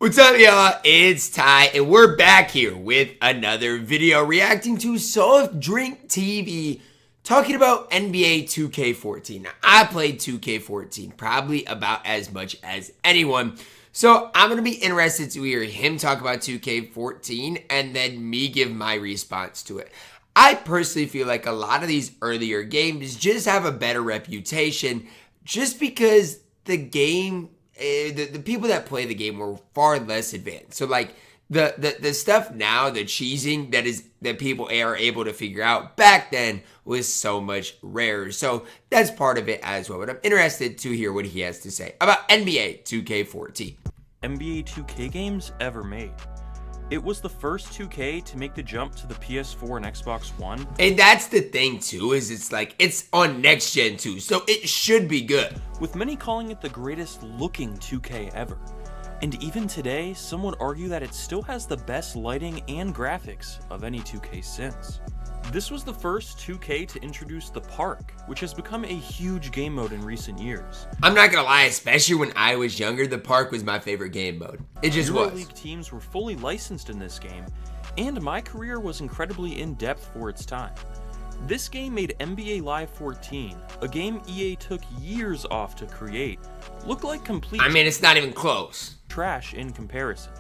What's up, y'all? It's Ty, and we're back here with another video reacting to SoftDrinkTV, talking about NBA 2K14. Now, I played 2K14 probably about as much as anyone, so I'm going to be interested to hear him talk about 2K14 and then me give my response to it. I personally feel like a lot of these earlier games just have a better reputation just because the game... The people that play the game were far less advanced. So like the stuff now, the cheesing that people are able to figure out back then was so much rarer. So that's part of it as well. But I'm interested to hear what he has to say about NBA 2K14. NBA 2K games ever made. It was the first 2K to make the jump to the PS4 and Xbox One. And that's the thing too, is it's like, it's on next gen too, so it should be good. With many calling it the greatest looking 2K ever. And even today, some would argue that it still has the best lighting and graphics of any 2K since. This was the first 2K to introduce the Park, which has become a huge game mode in recent years. I'm not gonna lie, especially when I was younger, the Park was my favorite game mode. It just was. EuroLeague teams were fully licensed in this game, and my career was incredibly in-depth for its time. This game made NBA Live 14, a game EA took years off to create, look like complete... I mean, it's not even close. ...trash in comparison.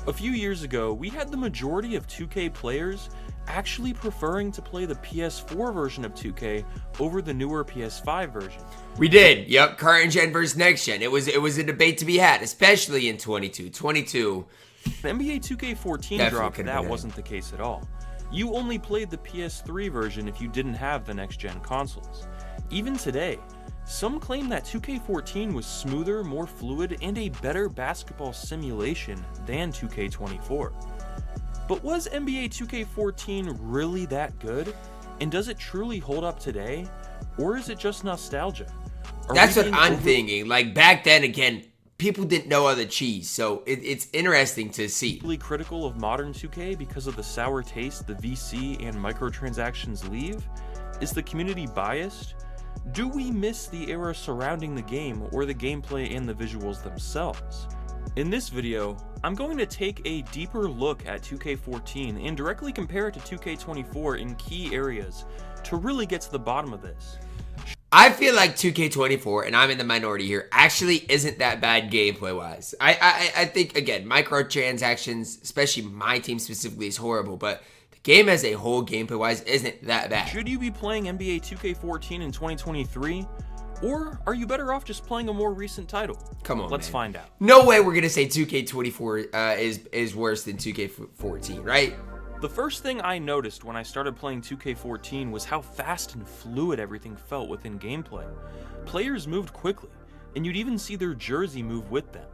A few years ago, we had the majority of 2K players actually preferring to play the PS4 version of 2K over the newer PS5 version. We did, yep, current gen versus next gen. It was a debate to be had, especially in 22. The NBA 2K14 drop, that wasn't the case at all. You only played the PS3 version if you didn't have the next gen consoles. Even today, some claim that 2K14 was smoother, more fluid, and a better basketball simulation than 2K24. But was NBA 2K14 really that good? And does it truly hold up today? Or is it just nostalgia? That's what I'm thinking. Like back then, again, people didn't know all the cheese, so it's interesting to see. Really critical of modern 2K because of the sour taste the VC and microtransactions leave? Is the community biased? Do we miss the era surrounding the game or the gameplay and the visuals themselves? In this video, I'm going to take a deeper look at 2K14 and directly compare it to 2K24 in key areas to really get to the bottom of this. I feel like 2K24, and I'm in the minority here, actually isn't that bad gameplay-wise. I think, again, microtransactions, especially my team specifically, is horrible, but the game as a whole, gameplay-wise, isn't that bad. Should you be playing NBA 2K14 in 2023? Or are you better off just playing a more recent title? Come on, Let's find out. No way we're going to say 2K24 is worse than 2K14, right? The first thing I noticed when I started playing 2K14 was how fast and fluid everything felt within gameplay. Players moved quickly, and you'd even see their jersey move with them.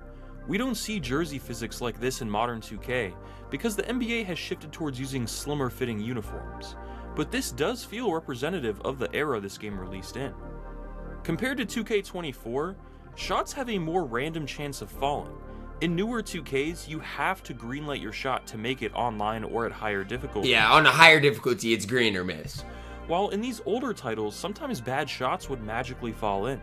We don't see jersey physics like this in modern 2K, because the NBA has shifted towards using slimmer fitting uniforms. But this does feel representative of the era this game released in. Compared to 2K24, shots have a more random chance of falling. In newer 2Ks, you have to greenlight your shot to make it online or at higher difficulty. Yeah, on a higher difficulty, it's green or miss. While in these older titles, sometimes bad shots would magically fall in.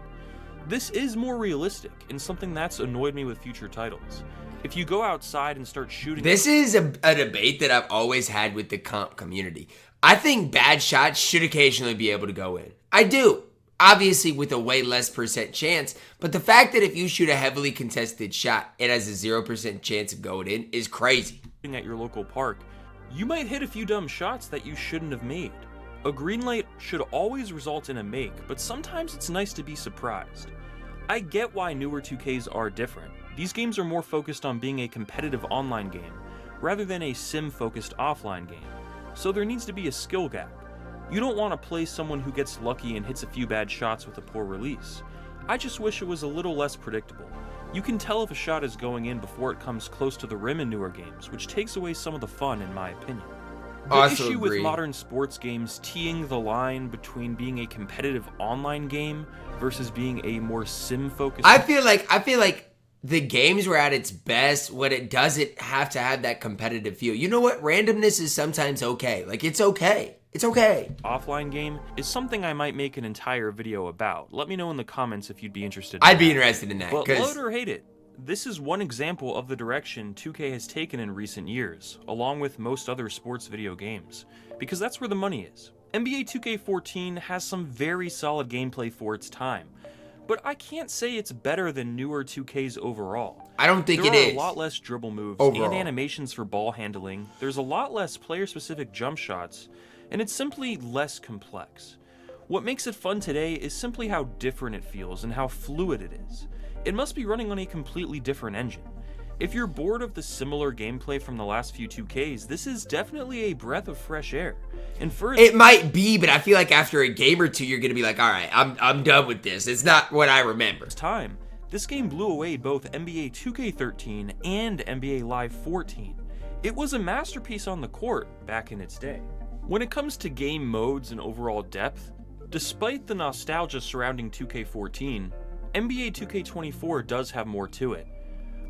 This is more realistic, and something that's annoyed me with future titles. If you go outside and start shooting... This is a debate that I've always had with the comp community. I think bad shots should occasionally be able to go in. I do. Obviously with a way less % chance, but the fact that if you shoot a heavily contested shot, it has a 0% chance of going in is crazy. At your local park, you might hit a few dumb shots that you shouldn't have made. A green light should always result in a make, but sometimes it's nice to be surprised. I get why newer 2Ks are different. These games are more focused on being a competitive online game, rather than a sim-focused offline game, so there needs to be a skill gap. You don't want to play someone who gets lucky and hits a few bad shots with a poor release. I just wish it was a little less predictable. You can tell if a shot is going in before it comes close to the rim in newer games, which takes away some of the fun in my opinion. The issue with modern sports games teeing the line between being a competitive online game versus being a more sim-focused... I feel like the games were at its best when it doesn't have to have that competitive feel. You know what? Randomness is sometimes okay. Like, it's okay. It's okay. Offline game is something I might make an entire video about. Let me know in the comments if you'd be interested in I'd be interested in that. But love it or hate it, this is one example of the direction 2K has taken in recent years, along with most other sports video games, because that's where the money is. NBA 2K14 has some very solid gameplay for its time, but I can't say it's better than newer 2Ks overall. I don't think it is. There are a lot less dribble moves overall. and animations for ball handling, there's a lot less player-specific jump shots, and it's simply less complex. What makes it fun today is simply how different it feels and how fluid it is. It must be running on a completely different engine. If you're bored of the similar gameplay from the last few 2Ks, this is definitely a breath of fresh air. And it might be, but I feel like after a game or two, you're gonna be like, all right, I'm done with this. It's not what I remember. Time, this game blew away both NBA 2K13 and NBA Live 14. It was a masterpiece on the court back in its day. When it comes to game modes and overall depth, despite the nostalgia surrounding 2K14, NBA 2K24 does have more to it.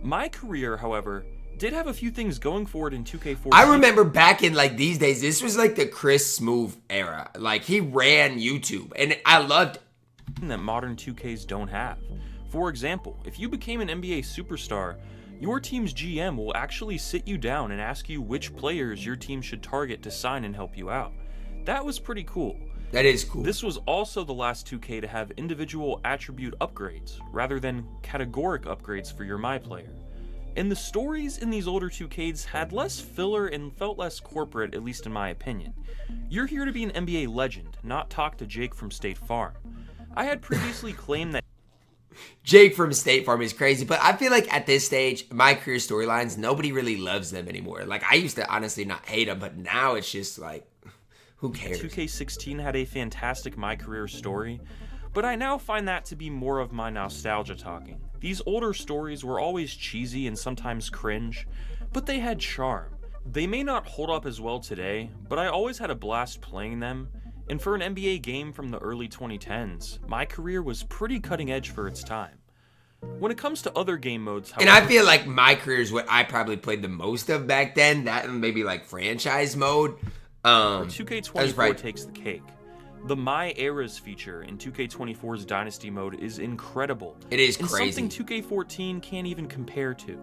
My career, however, did have a few things going for it in 2K14. I remember back in like these days, this was like the Chris Smooth era. Like he ran YouTube and I loved it. That modern 2Ks don't have. For example, if you became an NBA superstar, your team's GM will actually sit you down and ask you which players your team should target to sign and help you out. That was pretty cool. That is cool. This was also the last 2K to have individual attribute upgrades, rather than categoric upgrades for your My Player. And the stories in these older 2Ks had less filler and felt less corporate, at least in my opinion. You're here to be an NBA legend, not talk to Jake from State Farm. I had previously claimed that Jake from State Farm is crazy, but I feel like at this stage, my career storylines, nobody really loves them anymore. Like I used to honestly not hate them, but now it's just like, who cares? 2K16 had a fantastic My Career story, but I now find that to be more of my nostalgia talking. These older stories were always cheesy and sometimes cringe, but they had charm. They may not hold up as well today, but I always had a blast playing them, and for an NBA game from the early 2010s, My Career was pretty cutting edge for its time. When it comes to other game modes, however, and I feel like My Career is what I probably played the most of back then, that and maybe like franchise mode. 2K24 takes the cake. The My Eras feature in 2K24's Dynasty mode is incredible. It is and crazy. Something 2K14 can't even compare to.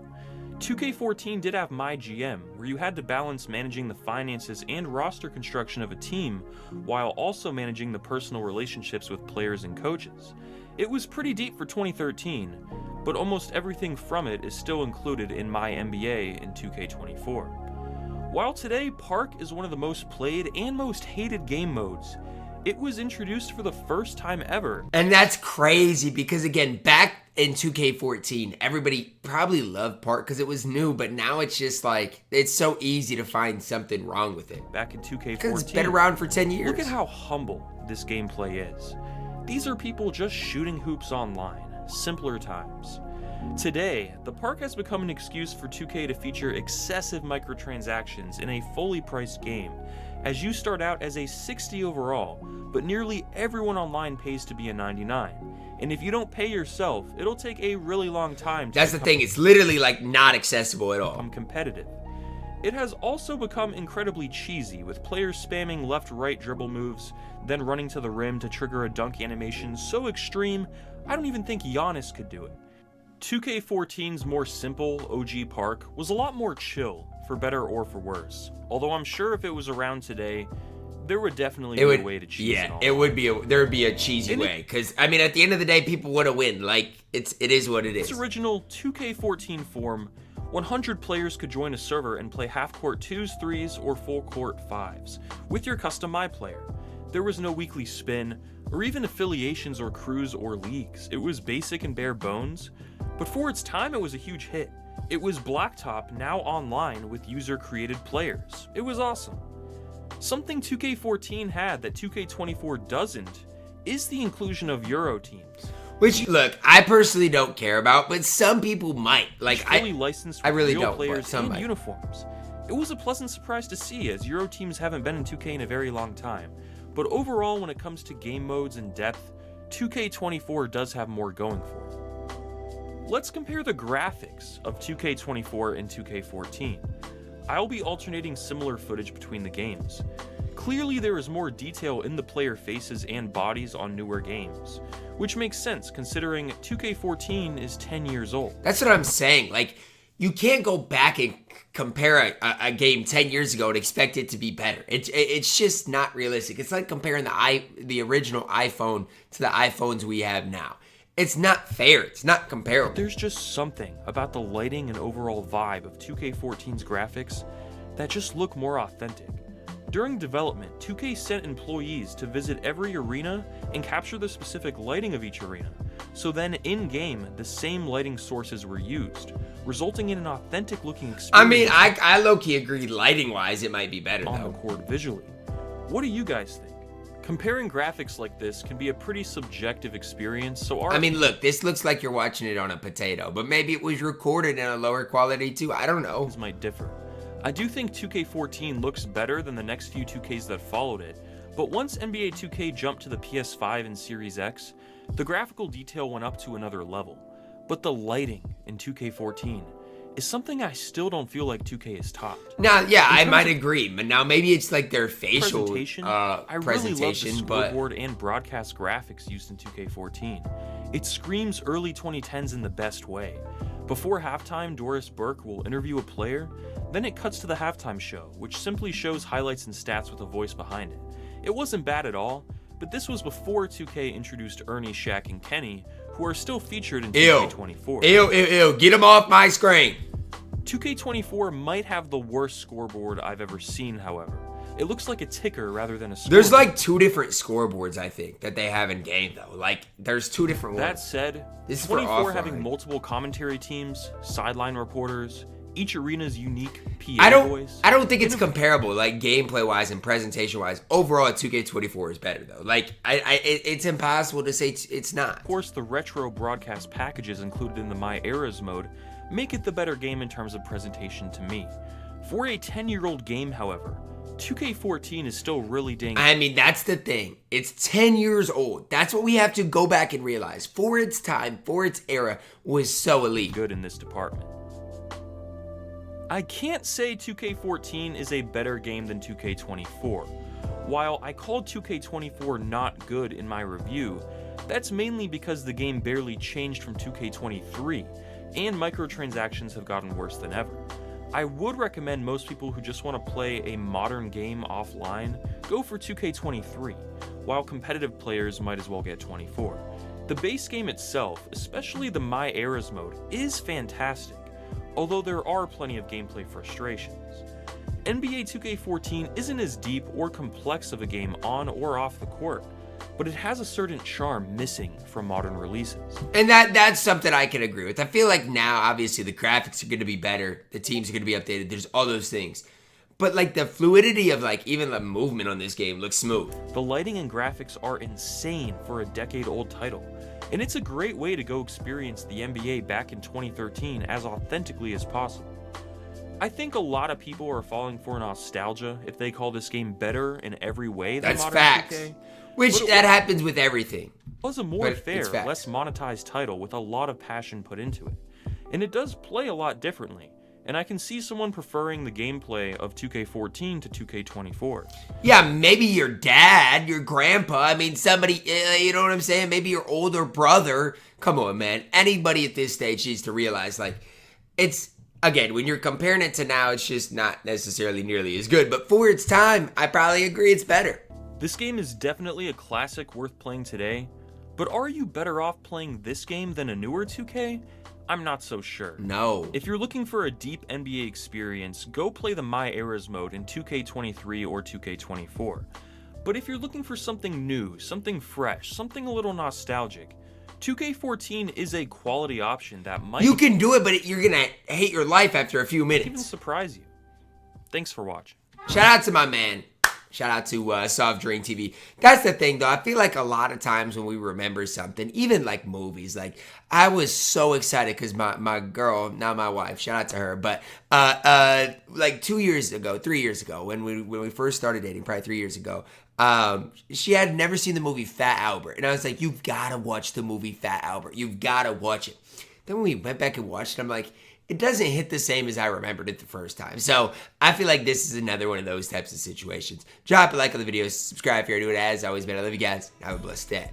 2K14 did have My GM, where you had to balance managing the finances and roster construction of a team, while also managing the personal relationships with players and coaches. It was pretty deep for 2013, but almost everything from it is still included in My NBA in 2K24. While today Park is one of the most played and most hated game modes, it was introduced for the first time ever. And that's crazy because again, back in 2K14, everybody probably loved Park because it was new, but now it's just like, it's so easy to find something wrong with it. Back in 2K14, because it's been around for 10 years. Look at how humble this gameplay is. These are people just shooting hoops online, simpler times. Today, the park has become an excuse for 2K to feature excessive microtransactions in a fully priced game, as you start out as a 60 overall, but nearly everyone online pays to be a 99. And if you don't pay yourself, it'll take a really long time to That's the thing, it's literally like not accessible at all. become competitive. It has also become incredibly cheesy, with players spamming left-right dribble moves, then running to the rim to trigger a dunk animation so extreme, I don't even think Giannis could do it. 2K14's more simple OG Park was a lot more chill, for better or for worse. Although I'm sure if it was around today, there would definitely be a way to cheese it all. It would be there would be a cheesy way, because I mean at the end of the day people would have win. Like it is what it is. Its original 2K14 form, 100 players could join a server and play half-court 2s, 3s, or full-court 5s, with your custom My Player. There was no weekly spin, or even affiliations or crews or leagues. It was basic and bare bones, but for its time it was a huge hit. It was Blacktop, now online with user-created players. It was awesome. Something 2K14 had that 2K24 doesn't is the inclusion of Euro teams. Which, look, I personally don't care about, but some people might. Like, fully licensed with I really real don't, but players some and might. uniforms. It was a pleasant surprise to see, as Euro teams haven't been in 2K in a very long time. But overall, when it comes to game modes and depth, 2K24 does have more going for it. Let's compare the graphics of 2K24 and 2K14. I'll be alternating similar footage between the games. Clearly there is more detail in the player faces and bodies on newer games, which makes sense considering 2K14 is 10 years old. That's what I'm saying. Like, you can't go back and compare a game 10 years ago and expect it to be better. It's just not realistic. It's like comparing the original iPhone to the iPhones we have now. It's not fair. It's not comparable. There's just something about the lighting and overall vibe of 2K14's graphics that just look more authentic. During development, 2K sent employees to visit every arena and capture the specific lighting of each arena. So then, in-game, the same lighting sources were used, resulting in an authentic-looking experience. I mean, I low-key agree lighting-wise it might be better, on though. the court visually. What do you guys think? Comparing graphics like this can be a pretty subjective experience, so I mean, look, this looks like you're watching it on a potato, but maybe it was recorded in a lower quality too. I don't know. Things might differ. I do think 2K14 looks better than the next few 2Ks that followed it, but once NBA 2K jumped to the PS5 and Series X, the graphical detail went up to another level. But the lighting in 2K14 is something I still don't feel like 2K has topped. Now, yeah, I might agree, but now maybe it's like their facial presentation, presentation, I really love the but scoreboard and broadcast graphics used in 2K14. It screams early 2010s in the best way. Before halftime, Doris Burke will interview a player, then it cuts to the halftime show, which simply shows highlights and stats with a voice behind it. It wasn't bad at all, but this was before 2K introduced Ernie, Shaq, and Kenny, who are still featured in 2K24. Ew, get them off my screen. 2K24 might have the worst scoreboard I've ever seen, however. It looks like a ticker rather than a scoreboard. There's like 2 different scoreboards, I think, that they have in game, though. Like, there's 2 different ones. That said, this is 24 for having multiple commentary teams, sideline reporters, each arena's unique PA voice. I don't think it's comparable, like gameplay-wise and presentation-wise. Overall, 2K24 is better, though. Like, it's impossible to say it's not. Of course, the retro broadcast packages included in the My Eras mode make it the better game in terms of presentation to me. For a 10-year-old game, however, 2K14 is still really dang. I mean, that's the thing. It's 10 years old. That's what we have to go back and realize. For its time, for its era, was so elite. Good in this department. I can't say 2K14 is a better game than 2K24. While I called 2K24 not good in my review, that's mainly because the game barely changed from 2K23, and microtransactions have gotten worse than ever. I would recommend most people who just want to play a modern game offline go for 2K23, while competitive players might as well get 24. The base game itself, especially the My Eras mode, is fantastic, although there are plenty of gameplay frustrations. NBA 2K14 isn't as deep or complex of a game on or off the court, but it has a certain charm missing from modern releases. And that's something I can agree with. I feel like now, obviously, the graphics are going to be better, the teams are going to be updated, there's all those things. But like the fluidity of like even the movement on this game looks smooth. The lighting and graphics are insane for a decade-old title, and it's a great way to go experience the NBA back in 2013 as authentically as possible. I think a lot of people are falling for nostalgia if they call this game better in every way than That's modern facts. 2K. Which that happens with everything. It was a more fair, less monetized title with a lot of passion put into it. And it does play a lot differently, and I can see someone preferring the gameplay of 2K14 to 2K24. Yeah, maybe your dad, your grandpa, I mean somebody, you know what I'm saying? Maybe your older brother. Come on, man. Anybody at this stage needs to realize, like, it's, again, when you're comparing it to now, it's just not necessarily nearly as good. But for its time, I probably agree it's better. This game is definitely a classic worth playing today, but are you better off playing this game than a newer 2K? I'm not so sure. No. If you're looking for a deep NBA experience, go play the My Eras mode in 2K23 or 2K24. But if you're looking for something new, something fresh, something a little nostalgic, 2K14 is a quality option that might... You can do it, but you're gonna hate your life after a few minutes. Even surprise you. Thanks for watching. Shout out to my man. Shout out to SoftDrinkTV. That's the thing, though. I feel like a lot of times when we remember something, even like movies, like I was so excited because my girl, not my wife, shout out to her, but like 3 years ago, when we first started dating, probably 3 years ago, she had never seen the movie Fat Albert, and I was like, you've got to watch the movie Fat Albert. You've got to watch it. Then when we went back and watched it, I'm like, it doesn't hit the same as I remembered it the first time. So I feel like this is another one of those types of situations. Drop a like on the video, subscribe if you're new, and as always, man, I love you guys. Have a blessed day.